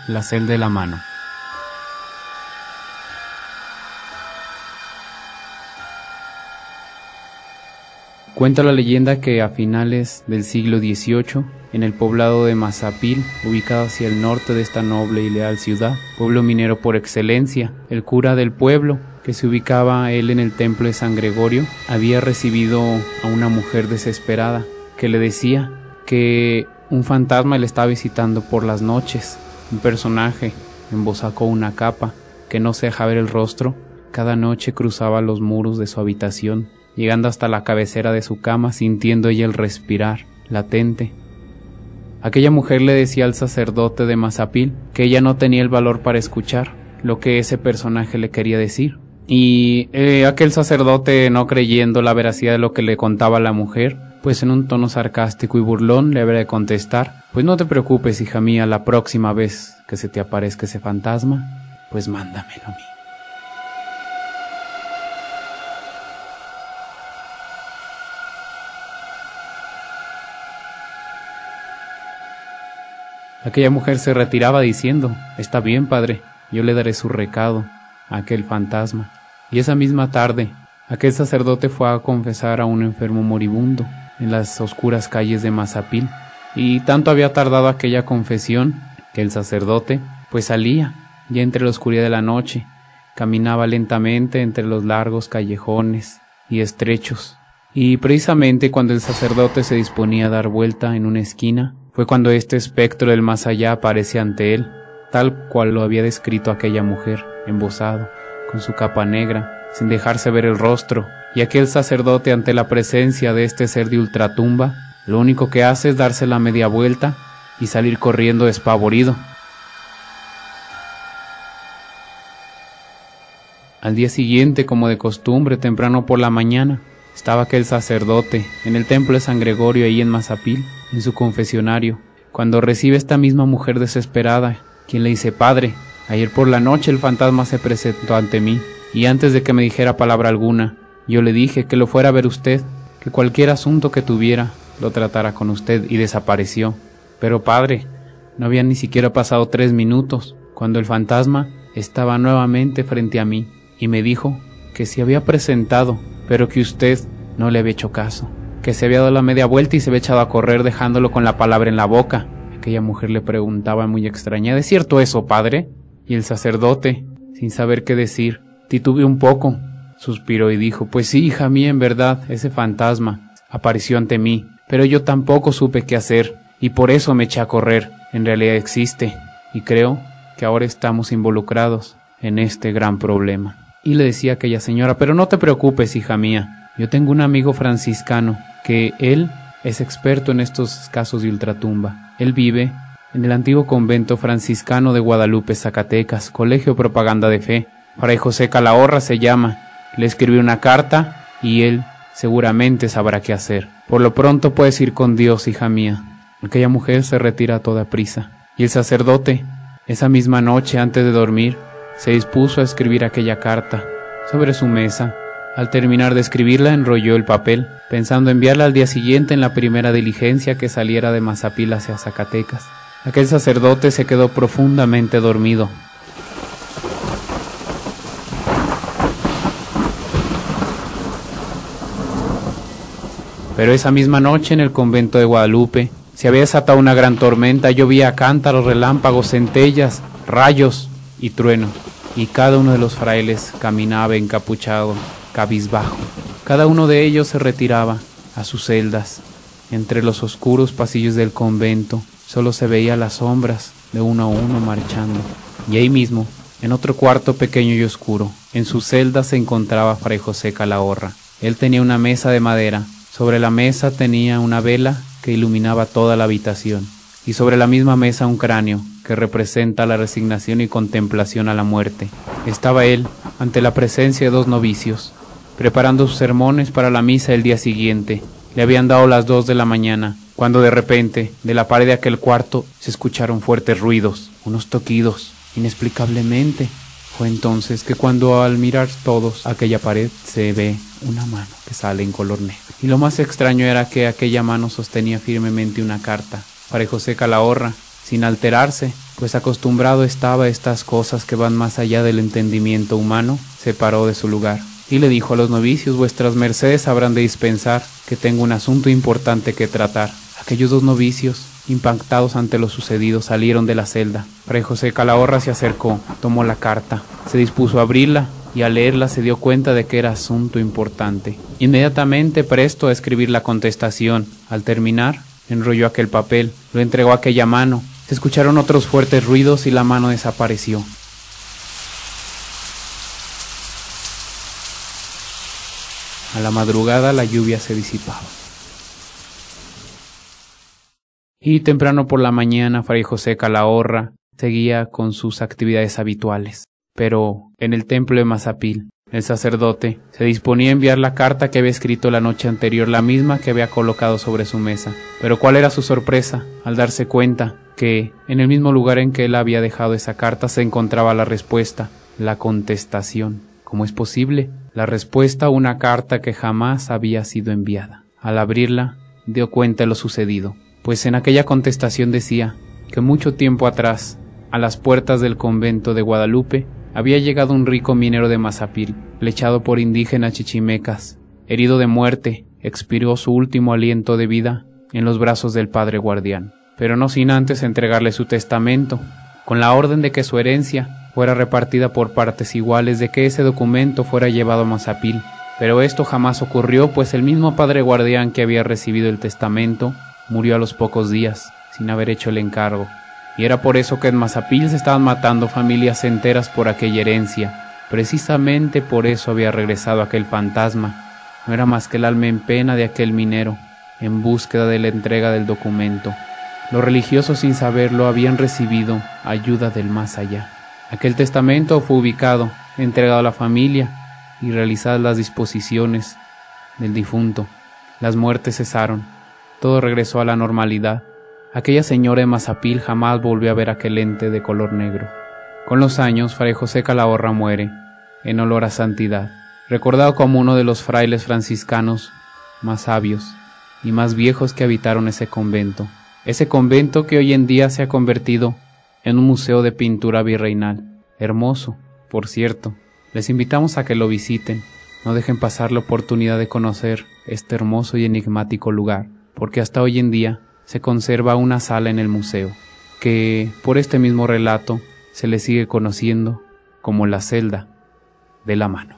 La celda de la mano. Cuenta la leyenda que a finales del siglo XVIII, en el poblado de Mazapil, ubicado hacia el norte de esta noble y leal ciudad, pueblo minero por excelencia, el cura del pueblo, que se ubicaba él en el templo de San Gregorio, había recibido a una mujer desesperada, que le decía que un fantasma le estaba visitando por las noches, un personaje embosado con una capa, que no se dejaba ver el rostro, cada noche cruzaba los muros de su habitación, llegando hasta la cabecera de su cama, sintiendo ella el respirar, latente. Aquella mujer le decía al sacerdote de Mazapil que ella no tenía el valor para escuchar lo que ese personaje le quería decir. Y aquel sacerdote, no creyendo la veracidad de lo que le contaba la mujer, pues en un tono sarcástico y burlón le habría de contestar: pues no te preocupes, hija mía, la próxima vez que se te aparezca ese fantasma, pues mándamelo a mí. Aquella mujer se retiraba diciendo: está bien, padre, yo le daré su recado a aquel fantasma. Y esa misma tarde, aquel sacerdote fue a confesar a un enfermo moribundo en las oscuras calles de Mazapil. Y tanto había tardado aquella confesión que el sacerdote pues salía ya entre la oscuridad de la noche, caminaba lentamente entre los largos callejones y estrechos. Y precisamente cuando el sacerdote se disponía a dar vuelta en una esquina, fue cuando este espectro del más allá aparece ante él, tal cual lo había descrito aquella mujer, embozado, con su capa negra, sin dejarse ver el rostro, y aquel sacerdote, ante la presencia de este ser de ultratumba, lo único que hace es darse la media vuelta y salir corriendo despavorido. Al día siguiente, como de costumbre, temprano por la mañana, estaba aquel sacerdote en el templo de San Gregorio, ahí en Mazapil, en su confesionario, cuando recibe esta misma mujer desesperada, quien le dice: padre, ayer por la noche el fantasma se presentó ante mí, y antes de que me dijera palabra alguna, yo le dije que lo fuera a ver usted, que cualquier asunto que tuviera, lo tratara con usted, y desapareció. Pero padre, no habían ni siquiera pasado 3 minutos, cuando el fantasma estaba nuevamente frente a mí, y me dijo que se había presentado, pero que usted no le había hecho caso, que se había dado la media vuelta y se había echado a correr dejándolo con la palabra en la boca. Aquella mujer le preguntaba muy extrañada: ¿es cierto eso, padre? Y el sacerdote, sin saber qué decir, titubeó un poco, suspiró y dijo: pues sí, hija mía, en verdad, ese fantasma apareció ante mí, pero yo tampoco supe qué hacer, y por eso me eché a correr. En realidad existe, y creo que ahora estamos involucrados en este gran problema. Y le decía a aquella señora: pero no te preocupes, hija mía, yo tengo un amigo franciscano, que él es experto en estos casos de ultratumba. Él vive en el antiguo convento franciscano de Guadalupe, Zacatecas, Colegio Propaganda de Fe. Fray José Calahorra se llama. Le escribí una carta y él seguramente sabrá qué hacer. Por lo pronto puedes ir con Dios, hija mía. Aquella mujer se retira a toda prisa, y el sacerdote, esa misma noche antes de dormir, se dispuso a escribir aquella carta sobre su mesa. Al terminar de escribirla, enrolló el papel, pensando enviarla al día siguiente en la primera diligencia que saliera de Mazapil hacia Zacatecas. Aquel sacerdote se quedó profundamente dormido. Pero esa misma noche, en el convento de Guadalupe, se había desatado una gran tormenta. Llovía cántaros, relámpagos, centellas, rayos y truenos, y cada uno de los frailes caminaba encapuchado, cabizbajo. Cada uno de ellos se retiraba a sus celdas. Entre los oscuros pasillos del convento solo se veía las sombras de uno a uno marchando. Y ahí mismo, en otro cuarto pequeño y oscuro, en su celda se encontraba Fray José Calahorra. Él tenía una mesa de madera. Sobre la mesa tenía una vela que iluminaba toda la habitación, y sobre la misma mesa un cráneo que representa la resignación y contemplación a la muerte. Estaba él ante la presencia de 2 novicios, preparando sus sermones para la misa del día siguiente. Le habían dado las 2 de la mañana, cuando de repente, de la pared de aquel cuarto, se escucharon fuertes ruidos, unos toquidos. Inexplicablemente, fue entonces que cuando al mirar todos aquella pared, se ve una mano que sale en color negro. Y lo más extraño era que aquella mano sostenía firmemente una carta. Fray José Calahorra sin alterarse, pues acostumbrado estaba a estas cosas que van más allá del entendimiento humano, se paró de su lugar y le dijo a los novicios: vuestras mercedes habrán de dispensar, que tengo un asunto importante que tratar. Aquellos dos novicios, impactados ante lo sucedido, salieron de la celda. Fray José Calahorra se acercó, tomó la carta, se dispuso a abrirla y al leerla se dio cuenta de que era asunto importante. Inmediatamente presto a escribir la contestación. Al terminar, enrolló aquel papel, lo entregó a aquella mano. Se escucharon otros fuertes ruidos y la mano desapareció. A la madrugada la lluvia se disipaba. Y temprano por la mañana Fray José Calahorra seguía con sus actividades habituales. Pero en el templo de Mazapil, el sacerdote se disponía a enviar la carta que había escrito la noche anterior, la misma que había colocado sobre su mesa. Pero ¿cuál era su sorpresa al darse cuenta que en el mismo lugar en que él había dejado esa carta se encontraba la respuesta, la contestación? ¿Cómo es posible? La respuesta a una carta que jamás había sido enviada. Al abrirla, dio cuenta de lo sucedido, pues en aquella contestación decía que mucho tiempo atrás, a las puertas del convento de Guadalupe, había llegado un rico minero de Mazapil, flechado por indígenas chichimecas. Herido de muerte, expiró su último aliento de vida en los brazos del padre guardián, pero no sin antes entregarle su testamento, con la orden de que su herencia fuera repartida por partes iguales, de que ese documento fuera llevado a Mazapil. Pero esto jamás ocurrió, pues el mismo padre guardián que había recibido el testamento murió a los pocos días, sin haber hecho el encargo. Y era por eso que en Mazapil se estaban matando familias enteras por aquella herencia. Precisamente por eso había regresado aquel fantasma. No era más que el alma en pena de aquel minero, en búsqueda de la entrega del documento. Los religiosos, sin saberlo, habían recibido ayuda del más allá. Aquel testamento fue ubicado, entregado a la familia y realizadas las disposiciones del difunto. Las muertes cesaron, todo regresó a la normalidad. Aquella señora de Mazapil jamás volvió a ver aquel ente de color negro. Con los años, Fray José Calahorra muere, en olor a santidad, recordado como uno de los frailes franciscanos más sabios y más viejos que habitaron ese convento que hoy en día se ha convertido en un museo de pintura virreinal, hermoso, por cierto. Les invitamos a que lo visiten, no dejen pasar la oportunidad de conocer este hermoso y enigmático lugar, porque hasta hoy en día se conserva una sala en el museo, que por este mismo relato se le sigue conociendo como la celda de la mano.